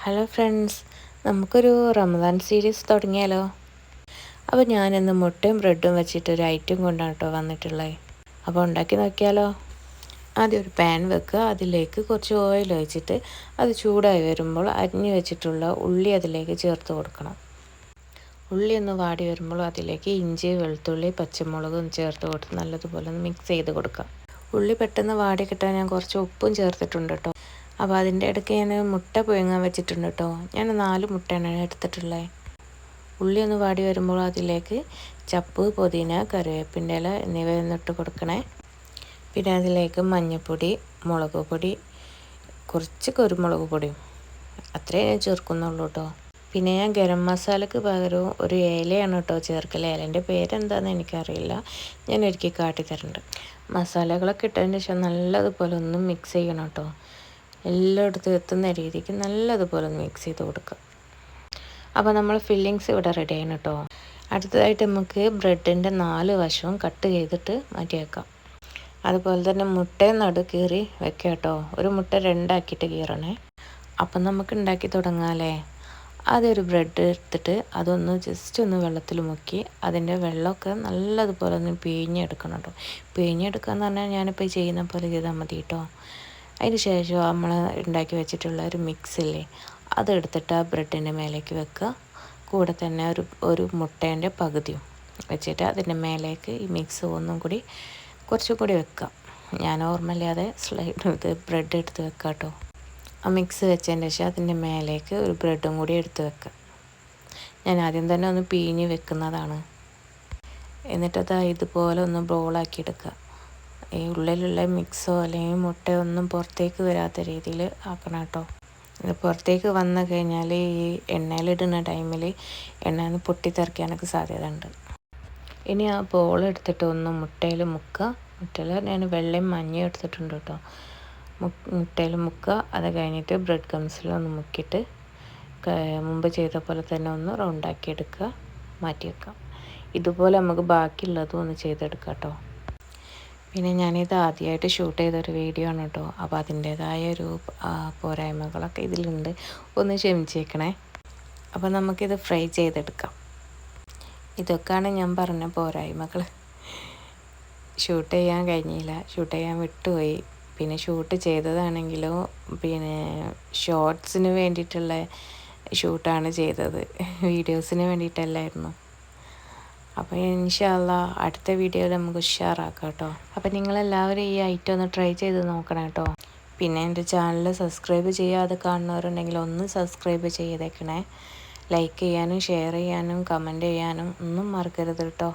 Hello friends, നമുക്കൊരു Ramadan series തുടങ്ങിയാലോ? അപ്പോൾ ഞാനിന്ന് മുട്ടയും ബ്രെഡും വെച്ചിട്ടൊരു ഐറ്റം കൊണ്ടാണ് കേട്ടോ വന്നിട്ടുള്ളത്. അപ്പോൾ ഉണ്ടാക്കി നോക്കിയാലോ? ആദ്യം ഒരു പാൻ വെക്കുക. അതിലേക്ക് കുറച്ച് ഓയിൽ ഒഴിച്ചിട്ട് അത് ചൂടായി വരുമ്പോൾ അരിഞ്ഞു വെച്ചിട്ടുള്ള ഉള്ളി അതിലേക്ക് ചേർത്ത് കൊടുക്കണം. ഉള്ളി ഒന്ന് വാടി വരുമ്പോൾ അതിലേക്ക് ഇഞ്ചി, വെളുത്തുള്ളി, പച്ചമുളകും ചേർത്ത് കൊടുത്ത് നല്ലതുപോലെ ഒന്ന് മിക്സ് ചെയ്ത് കൊടുക്കാം. ഉള്ളി പെട്ടെന്ന് വാടി കിട്ടാൻ ഞാൻ കുറച്ച് ഉപ്പും ചേർത്തിട്ടുണ്ട് കേട്ടോ. അപ്പോൾ അതിൻ്റെ ഇടയ്ക്ക് ഞാൻ മുട്ട പുഴുങ്ങാൻ വെച്ചിട്ടുണ്ട് കേട്ടോ. ഞാൻ 4 മുട്ടയാണ് എടുത്തിട്ടുള്ളത്. ഉള്ളി ഒന്ന് വാടി വരുമ്പോൾ അതിലേക്ക് ചപ്പ്, പുതിന, കറിവേപ്പിൻ്റെ ഇല എന്നിവ ഒന്നിട്ട് കൊടുക്കണേ. പിന്നെ അതിലേക്ക് മഞ്ഞൾപ്പൊടി, മുളക് പൊടി, കുറച്ച് കുരുമുളക് പൊടിയും അത്രേ ഞാൻ ചേർക്കുന്നുള്ളൂ കേട്ടോ. പിന്നെ ഞാൻ ഗരം മസാലയ്ക്ക് പകരം ഒരു ഇലയാണ് കേട്ടോ ചേർക്കൽ. ഇലേൻ്റെ പേരെന്താണെന്ന് എനിക്കറിയില്ല, ഞാൻ ഒരിക്കൽ കാട്ടിത്തരുന്നുണ്ട്. മസാലകളൊക്കെ ഇട്ടതിന് ശേഷം നല്ലതുപോലെ ഒന്ന് മിക്സ് ചെയ്യണം കേട്ടോ. എല്ലായിടത്തും എത്തുന്ന രീതിക്ക് നല്ലതുപോലെ ഒന്ന് മിക്സ് ചെയ്ത് കൊടുക്കുക. അപ്പോൾ നമ്മൾ ഫില്ലിങ്സ് ഇവിടെ റെഡി ആണ് കേട്ടോ. അടുത്തതായിട്ട് നമുക്ക് ബ്രെഡിൻ്റെ 4 വശവും കട്ട് ചെയ്തിട്ട് മാറ്റി വെക്കാം. അതുപോലെ തന്നെ മുട്ടയും നടു കീറി വെക്കാം കേട്ടോ. ഒരു മുട്ട 2 ആക്കിയിട്ട് കീറണേ. അപ്പം നമുക്ക് ഉണ്ടാക്കി തുടങ്ങാമല്ലേ? അതൊരു ബ്രെഡ് എടുത്തിട്ട് അതൊന്ന് ജസ്റ്റ് ഒന്ന് വെള്ളത്തിൽ മുക്കി അതിൻ്റെ വെള്ളമൊക്കെ നല്ലതുപോലെ ഒന്ന് പിഴിഞ്ഞെടുക്കണം കേട്ടോ. പിഴിഞ്ഞെടുക്കുക എന്ന് പറഞ്ഞാൽ ഞാനിപ്പോൾ ചെയ്യുന്ന പോലെ ചെയ്താൽ മതി കേട്ടോ. അതിന് ശേഷം നമ്മൾ ഉണ്ടാക്കി വെച്ചിട്ടുള്ള ഒരു മിക്സില്ലേ, അതെടുത്തിട്ട് ആ ബ്രെഡിൻ്റെ മേലേക്ക് വെക്കുക. കൂടെ തന്നെ ഒരു മുട്ടേൻ്റെ പകുതിയും വെച്ചിട്ട് അതിൻ്റെ മേലേക്ക് ഈ മിക്സ് ഒന്നും കൂടി കുറച്ചും കൂടി വെക്കുക. ഞാൻ ഓർമ്മയില്ലാതെ ബ്രെഡ് എടുത്ത് വെക്കുക കേട്ടോ. ആ മിക്സ് വെച്ചതിന് ശേഷം അതിൻ്റെ മേലേക്ക് ഒരു ബ്രെഡും കൂടി എടുത്ത് വെക്കുക. ഞാൻ ആദ്യം തന്നെ ഒന്ന് പിഴിഞ്ഞ് വെക്കുന്നതാണ്. എന്നിട്ടത് ഇതുപോലെ ഒന്ന് ബോളാക്കി എടുക്കുക. ഈ ഉള്ളിലുള്ള മിക്സോ അല്ലെങ്കിൽ മുട്ടയോ ഒന്നും പുറത്തേക്ക് വരാത്ത രീതിയിൽ ആക്കണം കേട്ടോ. ഇത് പുറത്തേക്ക് വന്നു കഴിഞ്ഞാൽ ഈ എണ്ണയിലിടുന്ന ടൈമിൽ എണ്ണ പൊട്ടിത്തെറിക്കാനൊക്കെ സാധ്യത ഉണ്ട്. ഇനി ആ ബോൾ എടുത്തിട്ട് ഒന്ന് മുട്ടയിൽ മുക്കുക. മുട്ടയിൽ ഞാൻ വെള്ളയും മഞ്ഞയും എടുത്തിട്ടുണ്ട് കേട്ടോ. മുട്ടയിൽ മുക്കുക. അത് കഴിഞ്ഞിട്ട് ബ്രെഡ് ക്രംസിൽ ഒന്ന് മുക്കിയിട്ട് മുമ്പ് ചെയ്ത പോലെ തന്നെ ഒന്ന് റൗണ്ടാക്കി എടുക്കുക, മാറ്റി വെക്കാം. ഇതുപോലെ നമുക്ക് ബാക്കിയുള്ളതും ഒന്ന് ചെയ്തെടുക്കാം കേട്ടോ. പിന്നെ ഞാനിത് ആദ്യമായിട്ട് ഷൂട്ട് ചെയ്തൊരു വീഡിയോ ആണ് കേട്ടോ. അപ്പോൾ അതിൻ്റേതായ ഒരു പോരായ്മകളൊക്കെ ഇതിലുണ്ട്, ഒന്ന് ക്ഷമിച്ചേക്കണേ. അപ്പോൾ നമുക്കിത് ഫ്രൈ ചെയ്തെടുക്കാം. ഇതൊക്കെയാണ് ഞാൻ പറഞ്ഞ പോരായ്മകൾ. ഷൂട്ട് ചെയ്യാൻ കഴിഞ്ഞില്ല, ഷൂട്ട് ചെയ്യാൻ വിട്ടുപോയി. പിന്നെ ഷൂട്ട് ചെയ്തതാണെങ്കിലോ പിന്നെ ഷോർട്സിന് വേണ്ടിയിട്ടുള്ള ഷൂട്ടാണ് ചെയ്തത്, വീഡിയോസിന് വേണ്ടിയിട്ടല്ലായിരുന്നു. അപ്പോൾ ഇൻഷാ അല്ലാഹ് അടുത്ത വീഡിയോയിൽ നമുക്ക് ഉഷാറാക്കാം കേട്ടോ. അപ്പോൾ നിങ്ങളെല്ലാവരും ഈ ഐറ്റം ഒന്ന് ട്രൈ ചെയ്ത് നോക്കണം കേട്ടോ. പിന്നെ എൻ്റെ ചാനൽ സബ്സ്ക്രൈബ് ചെയ്യാതെ കാണുന്നവരുണ്ടെങ്കിൽ ഒന്ന് സബ്സ്ക്രൈബ് ചെയ്തേക്കണേ. ലൈക്ക് ചെയ്യാനും ഷെയർ ചെയ്യാനും കമൻറ്റ് ചെയ്യാനും ഒന്നും മറക്കരുത് കേട്ടോ.